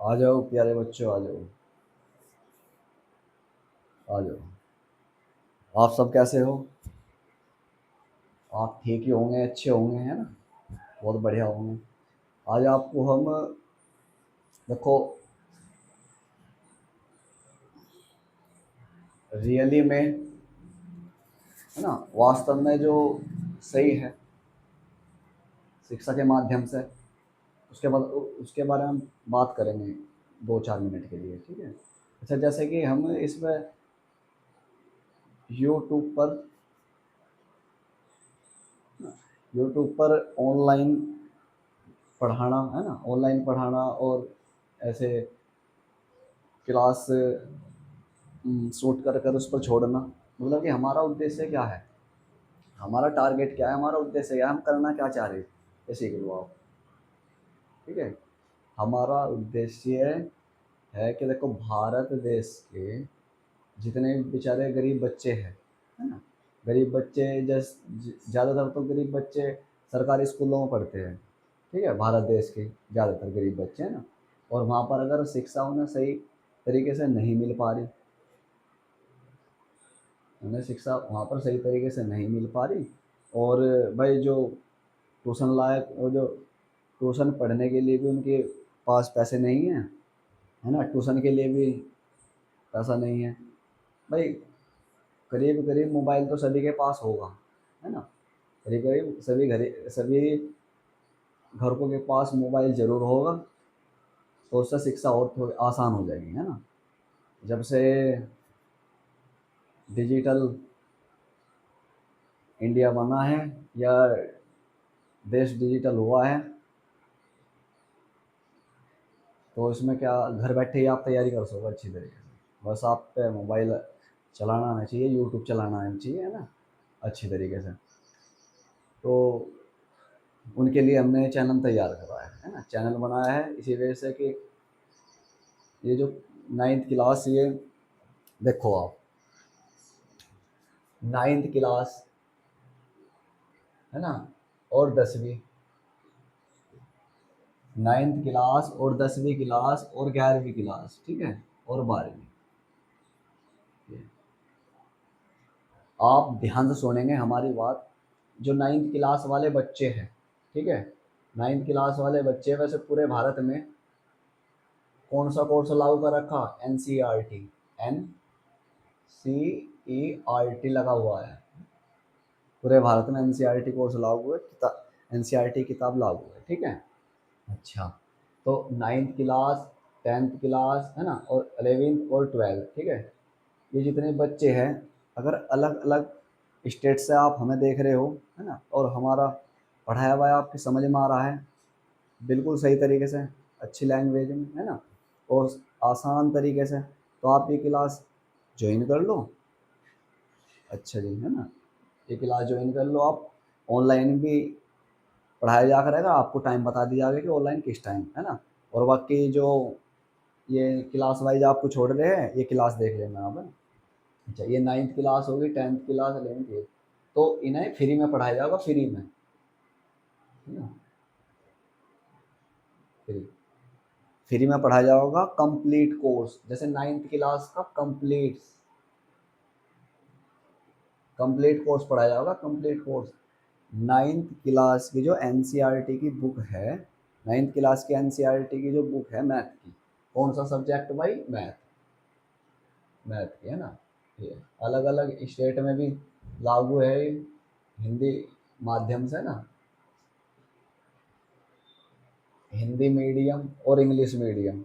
आ जाओ प्यारे बच्चों, आ जाओ, आ जाओ। आप सब कैसे हो? आप ठीक ही होंगे, अच्छे होंगे, है ना? बहुत बढ़िया होंगे। आज आपको हम देखो, रियली में, है ना, वास्तव में जो सही है शिक्षा के माध्यम से, उसके बाद उसके बारे में हम बात करेंगे 2-4 मिनट के लिए, ठीक है? अच्छा, जैसे कि हम इसमें यूट्यूब पर यूट्यूब पर ऑनलाइन पढ़ाना, है ना, ऑनलाइन पढ़ाना और ऐसे क्लास शूट कर कर उस पर छोड़ना, मतलब कि हमारा उद्देश्य क्या है, हमारा टारगेट क्या है, हमारा उद्देश्य क्या है, हम करना क्या चाह रहे हैं, ये सीख लो आप। ठीक है, हमारा उद्देश्य है कि देखो, भारत देश के जितने भी बेचारे गरीब बच्चे हैं, है ना, गरीब बच्चे, ज़्यादातर तो गरीब बच्चे सरकारी स्कूलों में पढ़ते हैं। ठीक है, भारत देश के ज़्यादातर गरीब बच्चे हैं ना, और वहाँ पर अगर शिक्षा उन्हें सही तरीके से नहीं मिल पा रही, उन्हें शिक्षा वहाँ पर सही तरीके से नहीं मिल पा रही, और भाई जो ट्यूशन लायक, वो जो ट्यूशन पढ़ने के लिए भी उनके पास पैसे नहीं हैं, है ना, ट्यूशन के लिए भी पैसा नहीं है भाई। करीब करीब मोबाइल तो सभी के पास होगा, है ना, करीब करीब सभी घरों के पास मोबाइल ज़रूर होगा, तो उससे शिक्षा और थोड़ी आसान हो जाएगी, है ना। जब से डिजिटल इंडिया बना है, या देश डिजिटल हुआ है, तो इसमें क्या, घर बैठे ही आप तैयारी कर सको अच्छी तरीके से, बस आप पे मोबाइल चलाना आना चाहिए, यूट्यूब चलाना आना चाहिए, है ना, अच्छी तरीके से। तो उनके लिए हमने चैनल तैयार करा है ना, चैनल बनाया है इसी वजह से कि ये जो 9th क्लास, ये देखो आप, 9th क्लास, है ना, और 10वीं, 9th क्लास और 10वीं क्लास और 11वीं क्लास, ठीक है, और 12वीं, आप ध्यान से सुनेंगे हमारी बात। जो 9th क्लास वाले बच्चे हैं, ठीक है, 9th क्लास वाले बच्चे, वैसे पूरे भारत में कौन सा कोर्स लागू कर रखा? NCERT, NCERT लगा हुआ है पूरे भारत में। NCERT कोर्स लागू है, NCERT किताब लागू है, ठीक है। अच्छा, तो 9th क्लास, 10th क्लास, है ना, और 11th और 12th, ठीक है, ये जितने बच्चे हैं, अगर अलग अलग स्टेट से आप हमें देख रहे हो, है ना, और हमारा पढ़ाया हुआ आपकी समझ में आ रहा है बिल्कुल सही तरीके से, अच्छी लैंग्वेज में, है ना, और आसान तरीके से, तो आप ये क्लास ज्वाइन कर लो। अच्छा जी, है ना, ये क्लास ज्वाइन कर लो आप। ऑनलाइन भी पढ़ाया जा करेगा, आपको टाइम बता दिया जाएगा कि ऑनलाइन किस टाइम, है ना, और बाकी जो ये क्लास वाइज आपको छोड़ रहे हैं, ये क्लास देख लेना आप, है ना। अच्छा, ये 9th क्लास होगी, 10th क्लास, 11th, तो इन्हें फ्री में पढ़ाया जाएगा, फ्री में, है ना, फ्री फ्री में पढ़ाया जाएगा, कंप्लीट कोर्स, जैसे 9th क्लास का कंप्लीट कोर्स पढ़ाया जाएगा, कंप्लीट कोर्स। 9th क्लास की जो NCERT की बुक है, 9th क्लास की NCERT की जो बुक है मैथ की, कौन सा सब्जेक्ट भाई? मैथ, मैथ की, है ना। ये अलग अलग स्टेट में भी लागू है ये, हिंदी माध्यम से ना, हिंदी मीडियम और इंग्लिश मीडियम।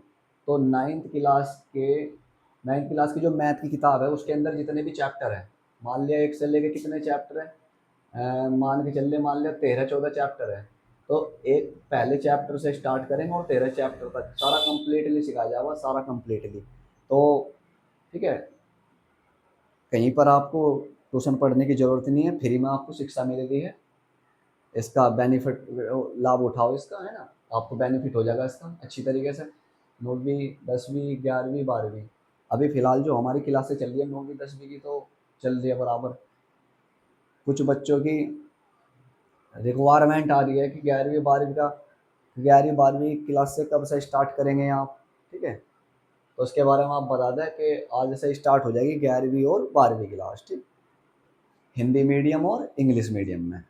तो 9th क्लास की जो मैथ की किताब है, उसके अंदर जितने भी चैप्टर हैं, मान लिया एक से लेके कितने चैप्टर हैं, मान के चल, मान लिया 13-14 चैप्टर है, तो एक पहले चैप्टर से स्टार्ट करेंगे और 13 चैप्टर तक सारा कंप्लीटली सिखाया जाएगा, सारा कंप्लीटली। तो ठीक है, कहीं पर आपको ट्यूशन पढ़ने की ज़रूरत नहीं है, फ्री में आपको शिक्षा मिल रही है, इसका बेनिफिट, लाभ उठाओ इसका, है ना, आपको बेनिफिट हो जाएगा इसका अच्छी तरीके से। 9वीं, 10वीं, 11वीं, 12वीं, अभी फ़िलहाल जो हमारी क्लासें चल रही है 9वीं 10वीं की, तो चल रही है बराबर। कुछ बच्चों की रिक्वायरमेंट आ रही है कि 11वीं 12वीं क्लास से कब से स्टार्ट करेंगे आप, ठीक है। तो उसके बारे में आप बता दें कि आज से स्टार्ट हो जाएगी 11वीं और 12वीं क्लास, ठीक, हिंदी मीडियम और इंग्लिश मीडियम में।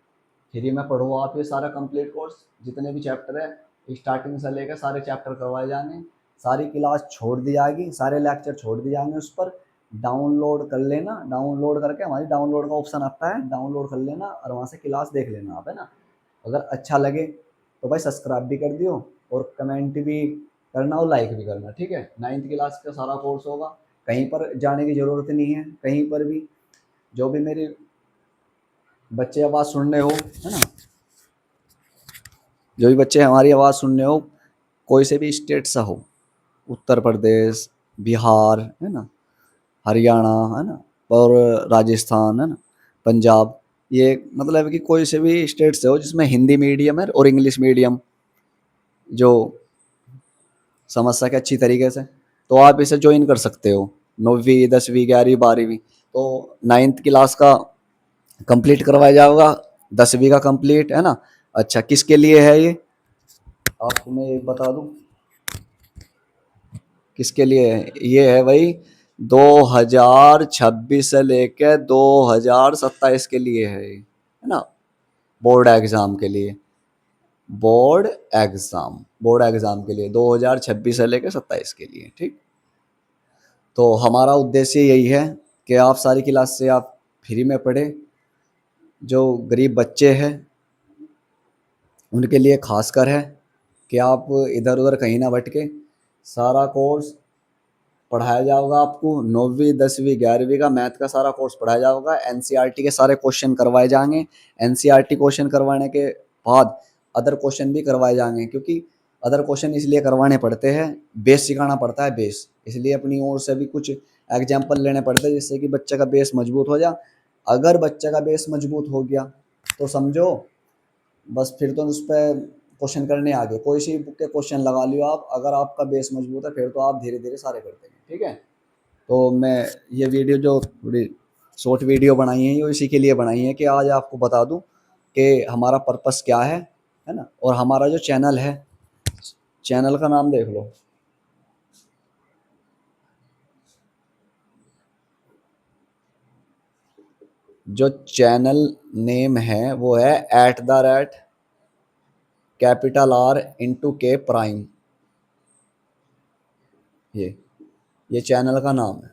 फ्री में पढ़ो आप ये सारा कंप्लीट कोर्स, जितने भी चैप्टर है स्टार्टिंग से लेकर सारे चैप्टर करवाए जाने, सारी क्लास छोड़ दी जाएगी, सारे लेक्चर छोड़ दिए जाएंगे उस पर। डाउनलोड कर लेना, डाउनलोड करके हमारी डाउनलोड का ऑप्शन आता है, डाउनलोड कर लेना और वहाँ से क्लास देख लेना आप, है ना। अगर अच्छा लगे तो भाई सब्सक्राइब भी कर दियो और कमेंट भी करना और लाइक भी करना, ठीक है। 9th क्लास का सारा कोर्स होगा, कहीं पर जाने की ज़रूरत नहीं है, कहीं पर भी। जो भी मेरे बच्चे आवाज़ सुन रहे हो, है ना, जो भी बच्चे हमारी आवाज़ सुन रहे हो, कोई से भी स्टेट से हो, उत्तर प्रदेश, बिहार, है ना, हरियाणा, है ना, और राजस्थान, है ना, पंजाब, ये मतलब कि कोई से भी स्टेट से हो जिसमें हिंदी मीडियम है और इंग्लिश मीडियम जो समझ सके अच्छी तरीके से, तो आप इसे ज्वाइन कर सकते हो। 9वीं 10वीं 11वीं 12वीं, तो 9th क्लास का कंप्लीट करवाया जाएगा, 10वीं का कंप्लीट, है ना। अच्छा, किसके लिए है ये आपको मैं एक बता दूं, किसके लिए है ये, है भाई 2026 से लेके 2027 के लिए है ना, बोर्ड एग्जाम के लिए, बोर्ड एग्जाम के लिए 2026 से लेकर 27 के लिए, ठीक। तो हमारा उद्देश्य यही है कि आप सारी क्लास से आप फ्री में पढ़े। जो गरीब बच्चे हैं उनके लिए खासकर है कि आप इधर उधर कहीं ना भटके, सारा कोर्स पढ़ाया जाएगा आपको। 9वीं 10वीं 11वीं का मैथ का सारा कोर्स पढ़ाया जाएगा, एनसीईआरटी के सारे क्वेश्चन करवाए जाएंगे। एनसीईआरटी क्वेश्चन करवाने के बाद अदर क्वेश्चन भी करवाए जाएंगे, क्योंकि अदर क्वेश्चन इसलिए करवाने पड़ते हैं, बेस सिखाना पड़ता है, बेस, इसलिए अपनी ओर से भी कुछ एग्जाम्पल लेने पड़ते हैं जिससे कि बच्चे का बेस मजबूत हो जाए। अगर बच्चे का बेस मजबूत हो गया तो समझो बस फिर तो उस पर क्वेश्चन करने आ गए, कोई सी बुक के क्वेश्चन लगा लियो आप, अगर आपका बेस मजबूत है फिर तो आप धीरे धीरे सारे कर देंगे, ठीक है। तो मैं ये वीडियो जो थोड़ी शॉर्ट वीडियो बनाई है ये इसी के लिए बनाई है कि आज आपको बता दूं कि हमारा पर्पस क्या है ना। और हमारा जो चैनल है, चैनल का नाम देख लो, जो चैनल नेम है वो है @R_K_P_R ये ये चैनल का नाम है,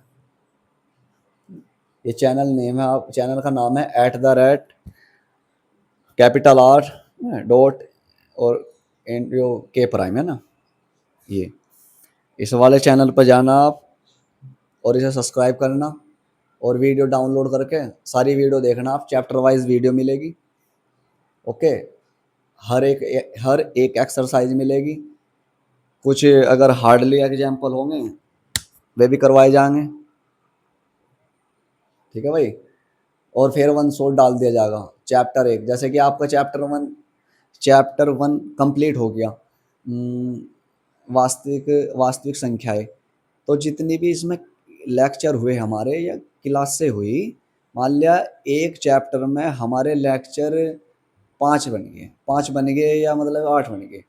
ये चैनल नेम है, आप चैनल का नाम है @R डॉट और K_, है ना। ये इस वाले चैनल पर जाना आप और इसे सब्सक्राइब करना और वीडियो डाउनलोड करके सारी वीडियो देखना, आप चैप्टर वाइज वीडियो मिलेगी, ओके। हर एक एक्सरसाइज मिलेगी, कुछ अगर हार्डली एग्जाम्पल होंगे वे भी करवाए जाएंगे, ठीक है भाई। और फिर वन शॉट डाल दिया जाएगा चैप्टर 1, जैसे कि आपका चैप्टर 1 कंप्लीट हो गया, वास्तविक वास्तविक संख्याएं, तो जितनी भी इसमें लेक्चर हुए हमारे या क्लास से हुई, मान लिया एक चैप्टर में हमारे लेक्चर 5 बन गए या मतलब 8 बन गए,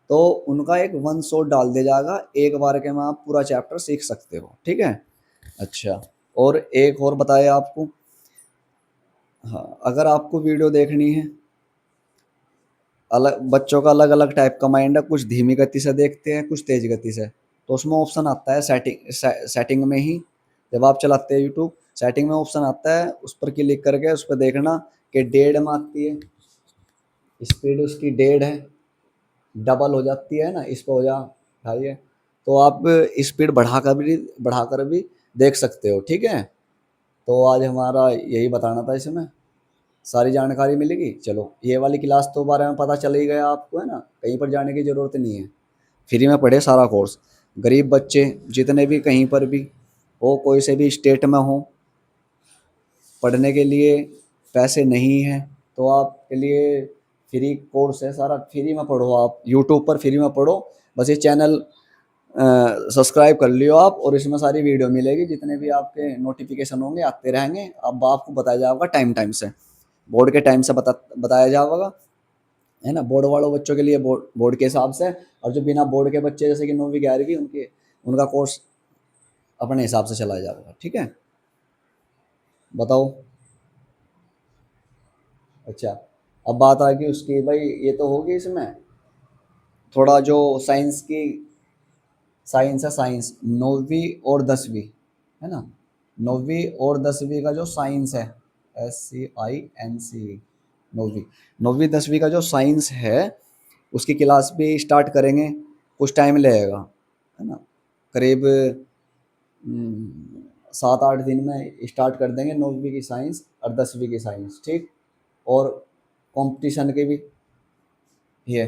तो उनका एक वन शॉट डाल दिया जाएगा, एक बार के में आप पूरा चैप्टर सीख सकते हो, ठीक है। अच्छा, और एक और बताया आपको, हाँ, अगर आपको वीडियो देखनी है, अलग बच्चों का अलग अलग टाइप का माइंड है, कुछ धीमी गति से देखते हैं कुछ तेज गति से, तो उसमें ऑप्शन आता है सेटिंग में ही, जब आप चलाते हैं यूट्यूब, सेटिंग में ऑप्शन आता है, उस पर क्लिक करके उस पर देखना कि 1.5 में आती है, स्पीड उसकी 1.5 है, डबल हो जाती है ना, इस पर हो जा ढाई है, तो आप स्पीड बढ़ाकर भी देख सकते हो, ठीक है। तो आज हमारा यही बताना था, इसमें सारी जानकारी मिलेगी। चलो, ये वाली क्लास तो बारे में पता चल ही गया आपको, है ना, कहीं पर जाने की ज़रूरत नहीं है, फ्री में पढ़े सारा कोर्स। गरीब बच्चे जितने भी कहीं पर भी हो, कोई से भी स्टेट में हो, पढ़ने के लिए पैसे नहीं हैं, तो आपके लिए फ्री कोर्स है, सारा फ्री में पढ़ो, आप यूट्यूब पर फ्री में पढ़ो। बस ये चैनल सब्सक्राइब कर लियो आप, और इसमें सारी वीडियो मिलेगी, जितने भी आपके नोटिफिकेशन होंगे आते रहेंगे, अब आपको बताया जाएगा टाइम टाइम से, बोर्ड के टाइम से बताया जाएगा, है ना। बोर्ड वालों बच्चों के लिए बोर्ड के हिसाब से, और जो बिना बोर्ड के बच्चे जैसे कि 9वीं 11वीं, उनके उनका कोर्स अपने हिसाब से चला जाएगा, ठीक है। बताओ। अच्छा, अब बात आ गई उसकी, भाई ये तो होगी इसमें थोड़ा जो साइंस की, साइंस है, साइंस 9वीं और 10वीं, है ना, 9वीं और 10वीं का जो साइंस है, SCINC, 9वीं, 9वीं 10वीं का जो साइंस है उसकी क्लास भी स्टार्ट करेंगे, कुछ टाइम लगेगा, है ना, करीब 7-8 दिन में स्टार्ट कर देंगे 9वीं की साइंस और 10वीं की साइंस, ठीक। और कंपटीशन के भी ये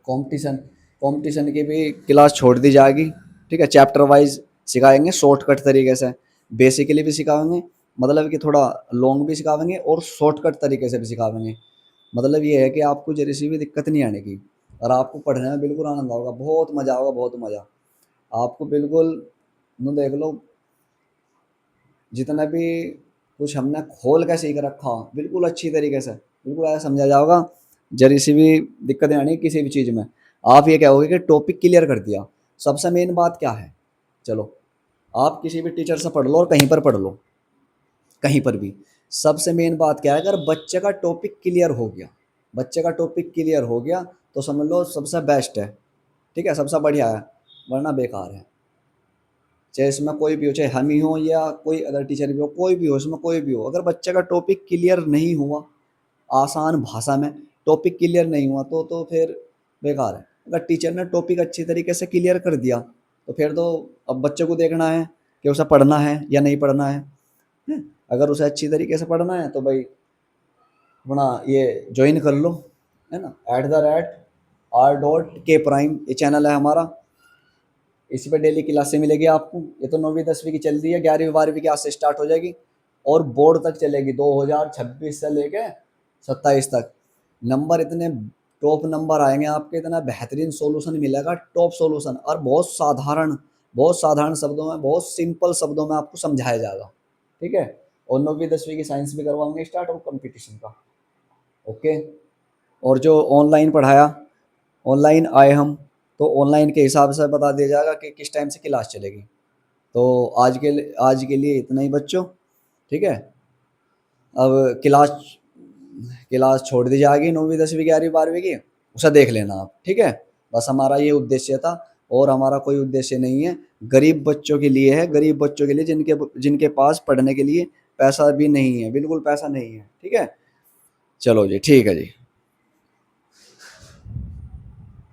कंपटीशन कंपटीशन की भी क्लास छोड़ दी जाएगी, ठीक है। चैप्टर वाइज सिखाएंगे शॉर्टकट तरीके से, बेसिकली भी सिखाएंगे, मतलब कि थोड़ा लॉन्ग भी सिखाएंगे और शॉर्टकट तरीके से भी सिखाएंगे। मतलब ये है कि आपको जरा सी भी दिक्कत नहीं आने की, और आपको पढ़ने में बिल्कुल आनंद आएगा, बहुत मज़ा आएगा, बहुत मज़ा। आपको बिल्कुल नो देख लो, जितना भी कुछ हमने खोल के सीख रखा बिल्कुल अच्छी तरीके से, बिल्कुल ऐसा समझा जाओगा, जरी सी भी दिक्कत नहीं आनी किसी भी चीज़ में। आप ये कहोगे कि टॉपिक क्लियर कर दिया। सबसे मेन बात क्या है, चलो आप किसी भी टीचर से पढ़ लो और कहीं पर पढ़ लो, कहीं पर भी, सबसे मेन बात क्या है, अगर बच्चे का टॉपिक क्लियर हो गया, बच्चे का टॉपिक क्लियर हो गया तो समझ लो सबसे बेस्ट है, ठीक है, सबसे बढ़िया है, वरना बेकार है। चाहे इसमें कोई भी हो, चाहे हम ही हो या कोई अदर टीचर भी हो, कोई भी हो, इसमें कोई भी हो, अगर बच्चे का टॉपिक क्लियर नहीं हुआ, आसान भाषा में टॉपिक क्लियर नहीं हुआ तो फिर बेकार है। अगर टीचर ने टॉपिक अच्छी तरीके से क्लियर कर दिया तो फिर तो अब बच्चे को देखना है कि उसे पढ़ना है या नहीं पढ़ना है, हैं? अगर उसे अच्छी तरीके से पढ़ना है तो भाई अपना ये ज्वाइन कर लो, है ना, @r.k prime ये चैनल है हमारा, इसी पे डेली क्लासें मिलेगी आपको। ये तो 9वीं 10वीं की चल रही है, 11वीं 12वीं की आज से स्टार्ट हो जाएगी और बोर्ड तक चलेगी 2026 से लेके 27 तक। नंबर इतने टॉप नंबर आएंगे आपके, इतना बेहतरीन सॉल्यूशन मिलेगा, टॉप सॉल्यूशन, और बहुत साधारण शब्दों में, बहुत सिंपल शब्दों में आपको समझाया जाएगा, ठीक है। और 9वीं 10वीं की साइंस भी करवाएंगे स्टार्ट, और कंपटीशन का, ओके। और जो ऑनलाइन पढ़ाया, ऑनलाइन आए हम, तो ऑनलाइन के हिसाब से बता दिया जाएगा कि किस टाइम से क्लास चलेगी। तो आज के लिए इतना ही बच्चों, ठीक है। अब क्लास क्लास छोड़ दी जाएगी 9वीं 10वीं 11वीं 12वीं की, उसे देख लेना आप, ठीक है। बस हमारा ये उद्देश्य था, और हमारा कोई उद्देश्य नहीं है। गरीब बच्चों के लिए है, गरीब बच्चों के लिए जिनके जिनके पास पढ़ने के लिए पैसा भी नहीं है, बिल्कुल पैसा नहीं है, ठीक है। चलो जी, ठीक है जी।